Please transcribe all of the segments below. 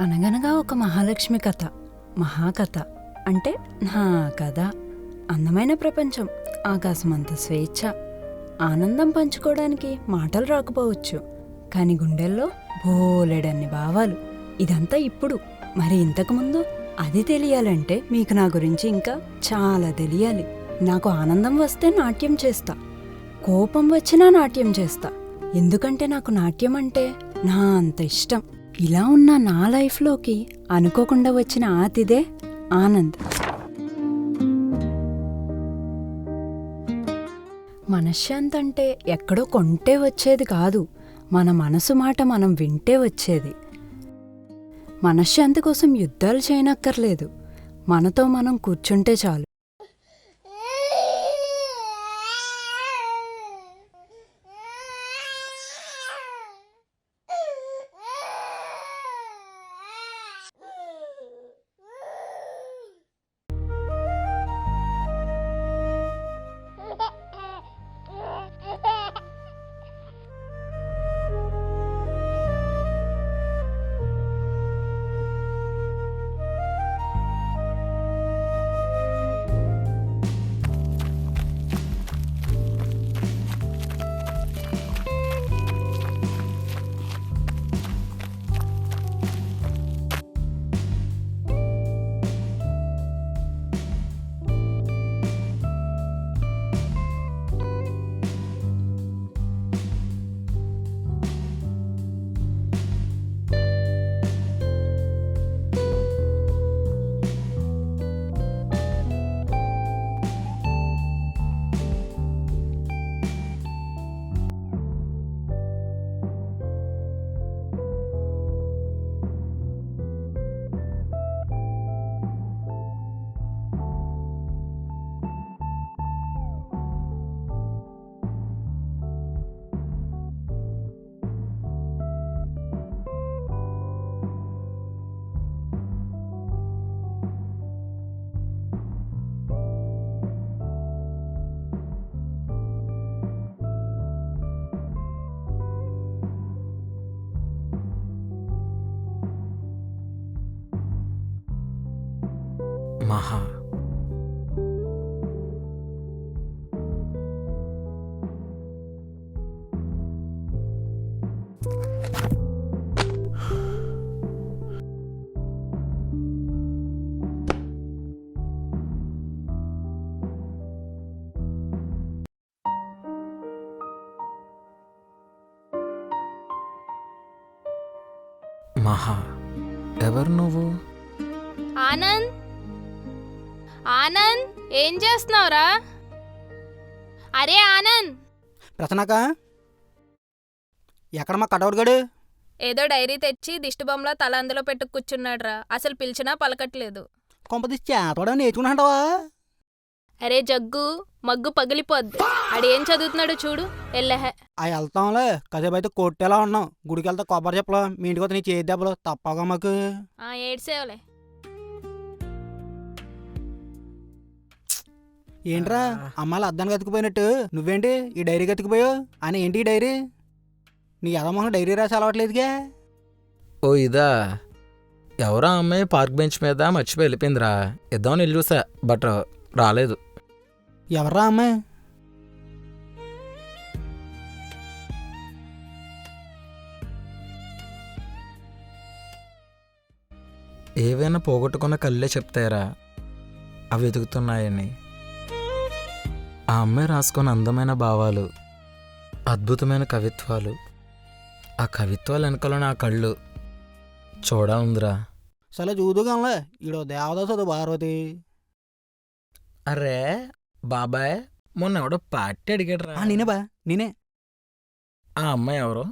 అనగనగా ఒక మహాలక్ష్మి కథ, మహాకథ అంటే నా కథ. అందమైన ప్రపంచం, ఆకాశమంత స్వేచ్ఛ, ఆనందం పంచుకోవడానికి మాటలు రాకపోవచ్చు, కానీ గుండెల్లో బోలెడన్ని భావాలు. ఇదంతా ఇప్పుడు, మరి ఇంతకుముందు అది తెలియాలంటే మీకు నా గురించి ఇంకా చాలా తెలియాలి. నాకు ఆనందం వస్తే నాట్యం చేస్తా, కోపం వచ్చినా నాట్యం చేస్తా, ఎందుకంటే నాకు నాట్యం అంటే నా అంత ఇష్టం. ఇలా ఉన్న నా లైఫ్లోకి అనుకోకుండా వచ్చిన అతిథే ఆనంద్. మనశ్శాంతి అంటే ఎక్కడో కొంటే వచ్చేది కాదు, మన మనసు మాట మనం వింటే వచ్చేది. మనశ్శాంతి కోసం యుద్ధాలు చేయనక్కర్లేదు, మనతో మనం కూర్చుంటే చాలు. మహా మహా ఎవరు నువ్వు? ఆనంద్, ఆనంద్ ఏం చేస్తున్నావురా? అరే ఆనంద్, ప్రసన్నక ఎక్కడ మా కటౌట్ గడు? ఏదో డైరీ తెచ్చి దిష్టిబొమ్మలో తల అందులో పెట్టు కూర్చున్నాడురా. అసలు పిలిచినా పలకట్లేదు. కొంపదీసి చేతవడం నేర్చుకున్నాడవా? అరే జగ్గు, మగ్గు పగిలిపోద్ది. ఆడేం చదువుతున్నాడో చూడు. ఎల్లహే ఆ వెళ్తాంలే, కాసేపు అయితే కొట్టేలా ఉన్నాం. గుడికి వెళ్తే కొబ్బరి చెప్పలు, మీ ఇంటికి వస్తే నీ చేతి దెబ్బలు తప్పగా మాకు. ఏడ్సేవలే. ఏంట్రా అమ్మాయిలు అద్దానికి ఎత్తుకుపోయినట్టు నువ్వేంటి ఈ డైరీకి ఎత్తుకుపోయావు? అని ఏంటి ఈ డైరీ? నీ ఎదమోహన్ డైరీ రాసి అలవాట్లేదుగా? ఓ ఇదా, ఎవరో అమ్మాయి పార్క్ బెంచ్ మీద మర్చిపోయి వెళ్ళిపోయిందిరా. ఇద్దామని వెళ్ళి చూసా, బట్ రాలేదు. ఎవర్రా అమ్మాయి? ఏవైనా పోగొట్టుకున్న కళ్ళే చెప్తాయిరా అవి వెతుకుతున్నాయని. ఆ అమ్మాయి రాసుకున్న అందమైన భావాలు, అద్భుతమైన కవిత్వాలు, ఆ కవిత్వాలు వెనకాల నా కళ్ళు చూడాలందిరా. సరే చూదుగానే, ఈడో దేవదాసు పార్వతి. అరే బాబాయ్, మొన్న ఎవడో పార్టీ అడిగాడురా. నేనే బా, నేనే. ఆ అమ్మాయి ఎవరు?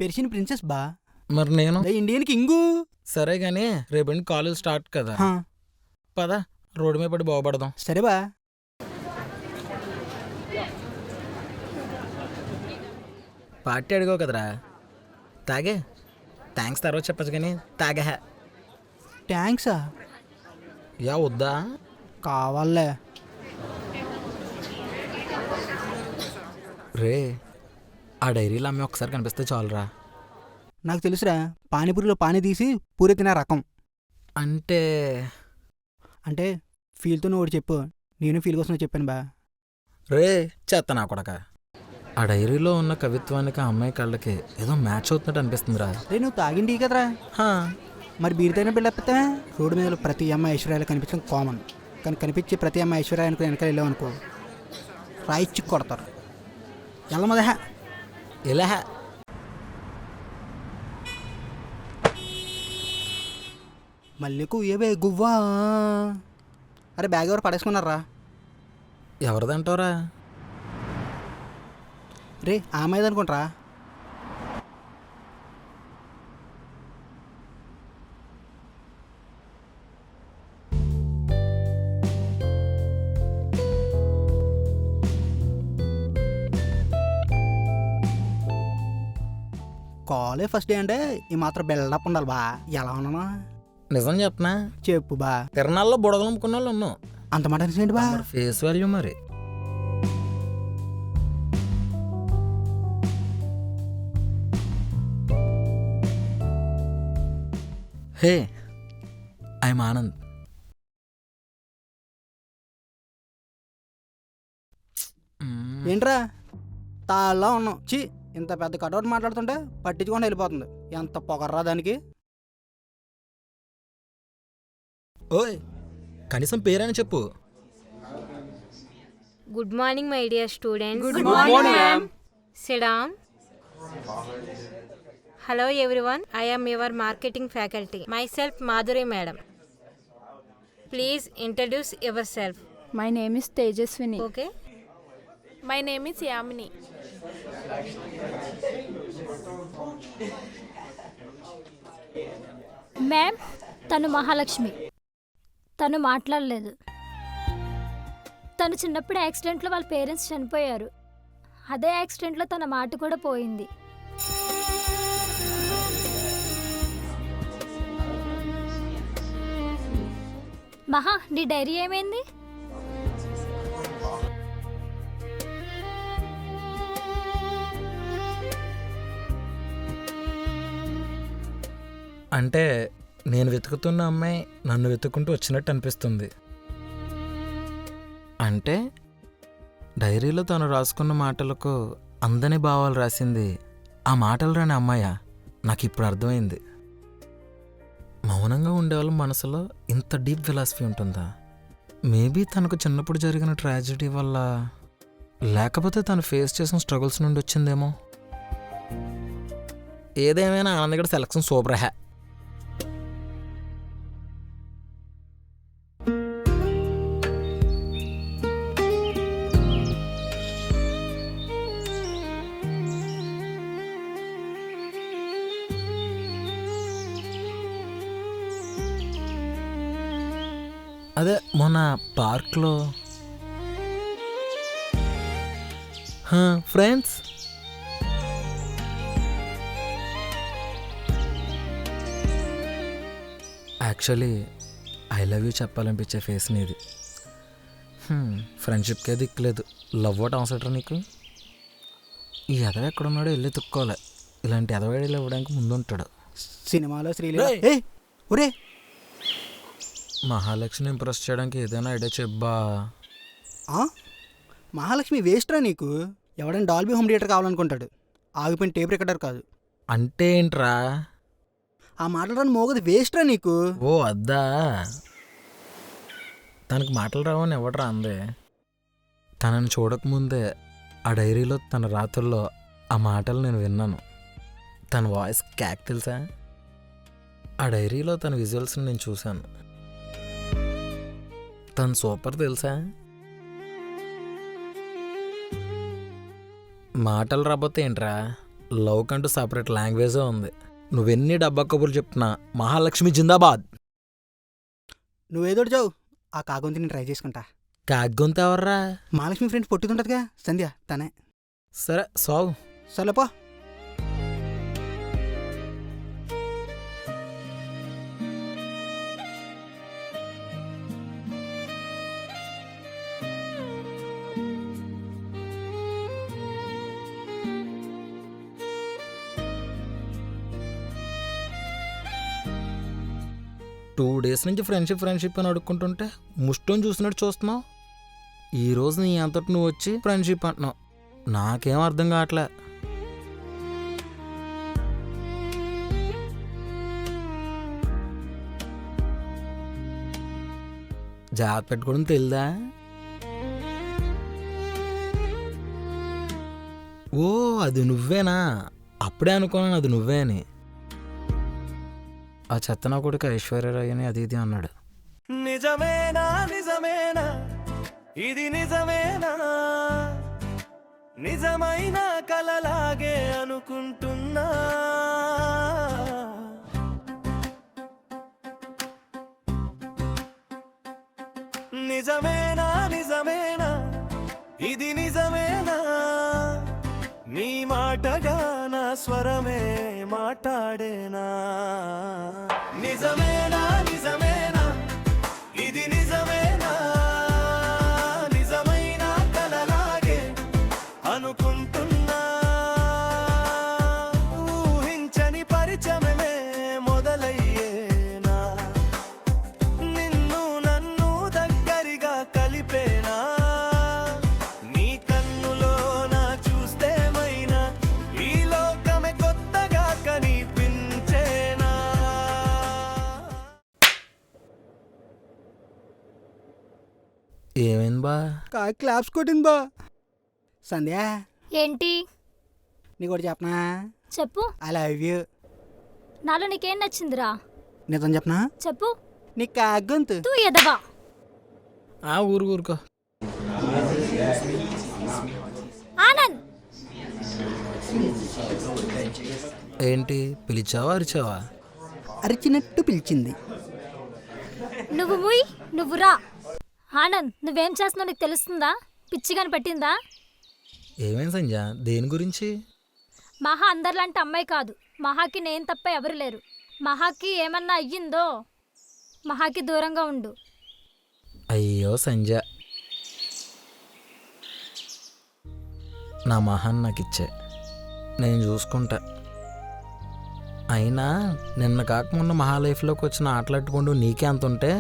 పెర్షియన్ ప్రిన్సెస్ బా. మరి నేను? Indian king. సరే గానీ రేపటి కాలేజ్ స్టార్ట్ కదా, పద రోడ్డు మీద పడి బాగుపడదాం. సరే బా. పార్టీ అడిగావు కదరా, తాగే. థ్యాంక్స్ తర్వాత చెప్పచ్చు కానీ తాగా. థ్యాంక్సా? యా వద్దా? కావాలే. రే, ఆ డైరీలో అమ్మాయి ఒకసారి కనిపిస్తే చాలురా. నాకు తెలుసురా, పానీపూరిలో పానీ తీసి పూరి తినే రకం. అంటే అంటే ఫీల్తో నువ్వు ఒకటి చెప్పు, నేను ఫీల్ కోసం చెప్పాను బా. రే చెత్త నా కొడక, ఆ డైరీలో ఉన్న కవిత్వానికి ఆ అమ్మాయి కళ్ళకి ఏదో మ్యాచ్ అవుతున్నట్టు అనిపిస్తుందిరా. రే నువ్వు తాగిండి కదరా, హా, మరి బీరితైనా బిల్డప్పితే రోడ్డు మీద ప్రతి అమ్మాయి ఐశ్వర్యాలు కనిపించడం కామన్. కానీ కనిపించే ప్రతి అమ్మాయి ఐశ్వర్య అనుకుని వెనకాల వెళ్ళావు అనుకో, రాయిచ్చి కొడతారు. ఎల్లమదహ ఇలా మల్లెకు ఏవే గువ్వా. అరే బ్యాగ్ ఎవరు పడేసుకున్నారా? ఎవరిదంటావురా? రే ఆ అమ్మాయిది అనుకుంటారా? కాలేజ్ ఫస్ట్ డే అంటే ఈ మాత్రం బిల్డప్ ఉండాలి బా. ఎలా ఉన్నానా నిజం చెప్పనా, చెప్పు బా. తిరణాల్లో బుడగలమ్ముకున్న వాళ్ళు ఉన్నాం. అంత మాట ఏంటి బా? ఫేస్ వాల్యూ మరి. హే, ఐఎమ్ ఆనంద్. ఏంట్రా తాళ్ళ ఉన్నావు? చి, ఇంత పెద్ద కటౌట్ మాట్లాడుతుంటే పట్టించుకొని వెళ్ళిపోతుంది. ఎంత పొగర్రా దానికి. ఓయ్, కనీసం పేరైనా చెప్పు. Good morning, my dear students. Good morning, ma'am. Sit down. Hello, everyone. I am your marketing faculty. Myself, Madhuri madam. Please introduce yourself. My name is Tejaswini. Okay? My name is Yamini. Ma'am, తను మహాలక్ష్మి. తను మాట్లాడలేదు. తను చిన్నప్పుడు యాక్సిడెంట్లో వాళ్ళ parents చనిపోయారు. అదే యాక్సిడెంట్లో తన మాట కూడా పోయింది. మహా, నీ డైరీ ఏమైంది? అంటే నేను వెతుకుతున్న అమ్మాయి నన్ను వెతుక్కుంటూ వచ్చినట్టు అనిపిస్తుంది. అంటే డైరీలో తను రాసుకున్న మాటలకు అందని భావాలు రాసింది ఆ మాటలు రాని అమ్మాయా? నాకు ఇప్పుడు అర్థమైంది. మౌనంగా ఉండేవాళ్ళ మనసులో ఇంత డీప్ ఫిలాసఫీ ఉంటుందా? మేబీ తనకు చిన్నప్పుడు జరిగిన ట్రాజెడీ వల్ల, లేకపోతే తను ఫేస్ చేసిన స్ట్రగుల్స్ నుండి వచ్చిందేమో. ఏదేమైనా ఆనందగడ సెలక్షన్ సూపర్ హ్యా. అదే మొన్న పార్క్లో friends actually I love you చెప్పాలనిపించే ఫేస్ నీది. ఫ్రెండ్షిప్కే దిక్కులేదు, లవ్ ఒకటి అవసరం నీకు. ఈ ఎదవ ఎక్కడున్నాడో వెళ్ళి తుక్కోలే. ఇలాంటి ఎదవాడీలు ఇవ్వడానికి ముందుంటాడు. సినిమాలో శ్రీలీల. రేయ్. ఏయ్ ఒరే, మహాలక్ష్మిని ఇంప్రెస్ చేయడానికి ఏదైనా ఐడియా చెప్పా. మహాలక్ష్మి వేస్ట్రా నీకు. ఎవడైనా డాల్బీ హోమ్ థియేటర్ కావాలనుకుంటాడు, ఆగిపోయిన టేప్ రికార్డర్ కాదు. అంటే ఏంట్రా? ఆ మాటలు రాని మోగది వేస్ట్రా నీకు. ఓ అద్దా, తనకు మాటలు రావని ఎవడరా అందే. తనని చూడకముందే ఆ డైరీలో తన రాత్రుల్లో ఆ మాటలు నేను విన్నాను. తన వాయిస్ క్యాక్ తెలుసా? ఆ డైరీలో తన విజువల్స్ని నేను చూశాను. తను సూపర్ తెలుసా? మాటలు రాబోతే ఏంట్రా, లవ్ కంటూ సపరేట్ లాంగ్వేజే ఉంది. నువ్వెన్ని డబ్బా కబుర్లు చెప్తున్నా మహాలక్ష్మి జిందాబాద్. నువ్వేదో చావు, ఆ కాగొంతి నేను ట్రై చేసుకుంటా. కాగ్గొంత ఎవర్రా? మహాలక్ష్మి ఫ్రెండ్స్ పొట్టితుంటదిగా సంధ్య, తనే. సరే సావు. సరేపో. 2 days నుంచి ఫ్రెండ్షిప్ అని అడుక్కుంటుంటే ముష్టం చూసినట్టు చూస్తున్నావు. ఈరోజు నీ అంతటి నువ్వు వచ్చి ఫ్రెండ్షిప్ అంటున్నావు. నాకేం అర్థం కావట్లే. జాగ్రత్త పెట్టుకోవడం తెలీదా? ఓ అది నువ్వేనా? అప్పుడే అనుకున్నాను అది నువ్వే అని. ఆ చెత్తన కొడుకు ఐశ్వర్యరాయ్ అని అది ఇది అన్నాడు. నిజమేనా నిజమేనా ఇది నిజమేనా, నిజమైన కలలాగే అనుకుంటున్నా. నిజమేనా నిజమేనా ఇది నిజమేనా, నీ మాటగా నా స్వరమే మాట్లాడేనా. నిజమేనా నిజమేనా ఇది నిజమేనా, నిజమైన కలలాగే అనుకుంటున్నా. ఊహించని పరిచయమే మొదలయ్యేనా, నిన్ను నన్ను దగ్గరగా కలిపేనా. నీ కన్నులో నా చూస్తేమైనా ఈ లోకమే కొత్తగా కనిపించేనా. ఏమైంది బా? క్లాప్స్ కొట్టింది బా. సంధ్య ఏంటి? నీకు ఒకటి చెప్పనా? చెప్పు. I love you. నాలో నీకేం నచ్చిందిరా? నిజం చెప్పనా? చెప్పు. నీ కాగొంతు. తూ ఎదవా. ఊరుకో. ఆనంద్, ఏంటి పిలిచావా అరిచావా? అరిచినట్టు పిలిచింది. నువ్వు ముయ్, నువ్వు రా. ఆనంద్, నువ్వేం చేస్తున్నావు నీకు తెలుస్తుందా? పిచ్చిగాని పెట్టిందా? ఏమైంది సంజ? దేని గురించి? మహా అందరిలాంటి అమ్మాయి కాదు. మహాకి నేను తప్ప ఎవరు లేరు. మహాకి ఏమన్నా అయ్యిందో మహాకి దూరంగా ఉండు. అయ్యో సంజ, నా మహాన్ నాకు ఇచ్చే, నేను చూసుకుంటా. అయినా నిన్న కాకముందు మహా లైఫ్లోకి వచ్చిన ఆటలాట్టుకుంటూ నీకే అంత ఉంటే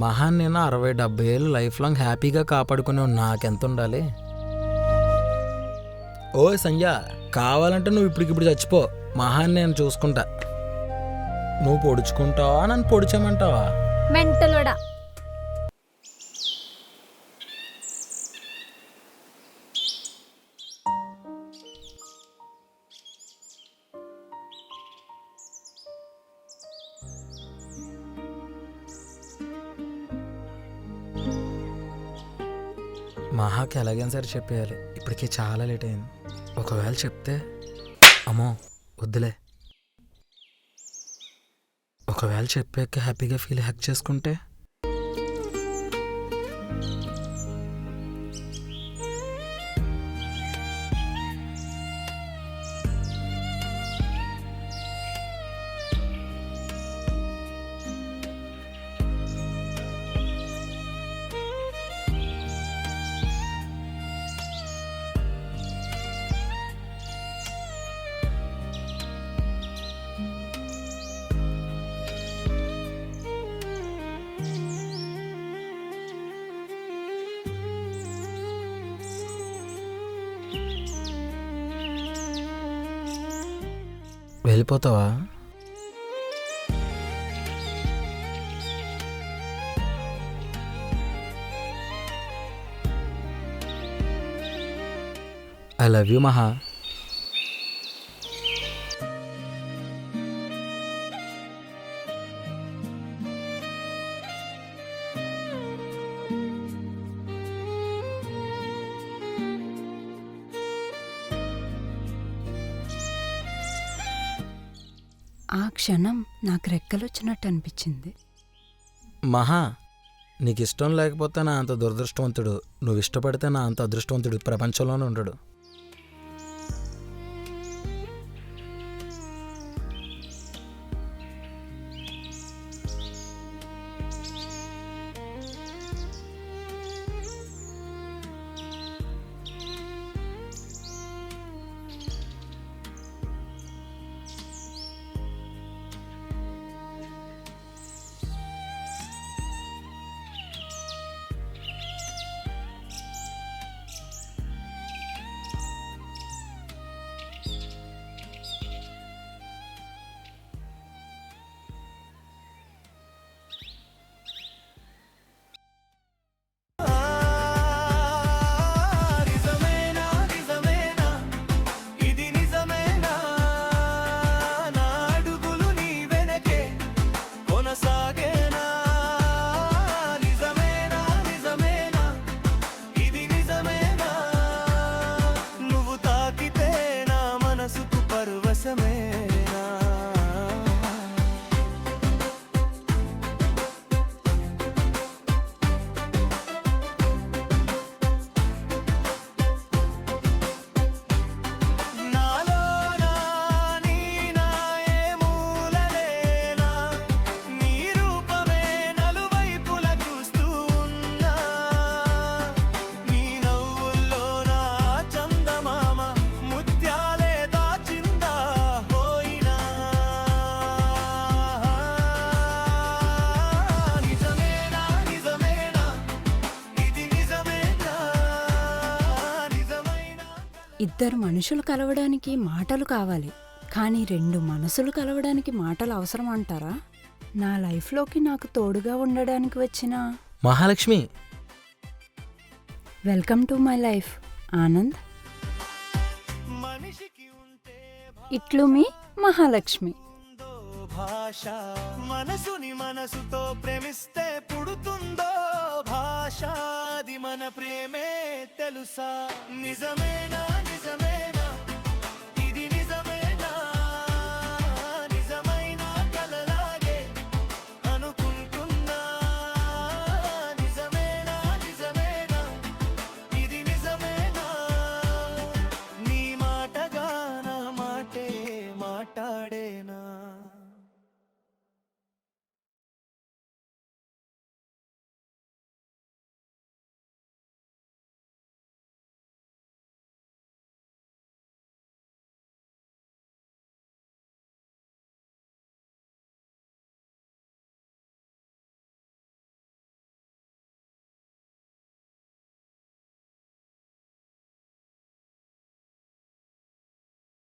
మహాన్ నేను 60-70 ఏళ్ళు లైఫ్ లాంగ్ హ్యాపీగా కాపాడుకునే నాకెంత ఉండాలి? ఓ సంజ, కావాలంటే నువ్వు ఇప్పటికిప్పుడు చచ్చిపో, మహాన్ నేను చూసుకుంటా. నువ్వు పొడుచుకుంటావా నన్ను పొడిచేయమంటావా? మెంటలుడా. మహాకి ఎలాగైనా సరే చెప్పేయాలి. ఇప్పటికే చాలా లేట్ అయింది. ఒకవేళ చెప్తే అమ్మో వద్దులే. ఒకవేళ చెప్పాక హ్యాపీగా ఫీల్ హ్యాక్ చేసుకుంటే వెళ్ళిపోతావా? ఐ లవ్ యూ మహా. ఆ క్షణం నాకు రెక్కలొచ్చినట్టు అనిపించింది. మహా, నీకు ఇష్టం లేకపోతే నా అంత దురదృష్టవంతుడు, నువ్వు ఇష్టపడితే నా అంత అదృష్టవంతుడు ప్రపంచంలోనే ఉండడు. ఇద్దరు మనుషులు కలవడానికి మాటలు కావాలి, కానీ రెండు మనసులు కలవడానికి మాటలు అవసరం అంటారా? నా లైఫ్లోకి నాకు తోడుగా ఉండడానికి వచ్చిన Mahalakshmi, welcome to my life Anand. మనిషికి ఉంటే ఇట్లు మీ మహాలక్ష్మి. ఉందో భాష, మనసుని మనసుతో ప్రేమిస్తే పుడుతుందో భాష. అది మన ప్రేమే తెలుసా? నిజమేనా?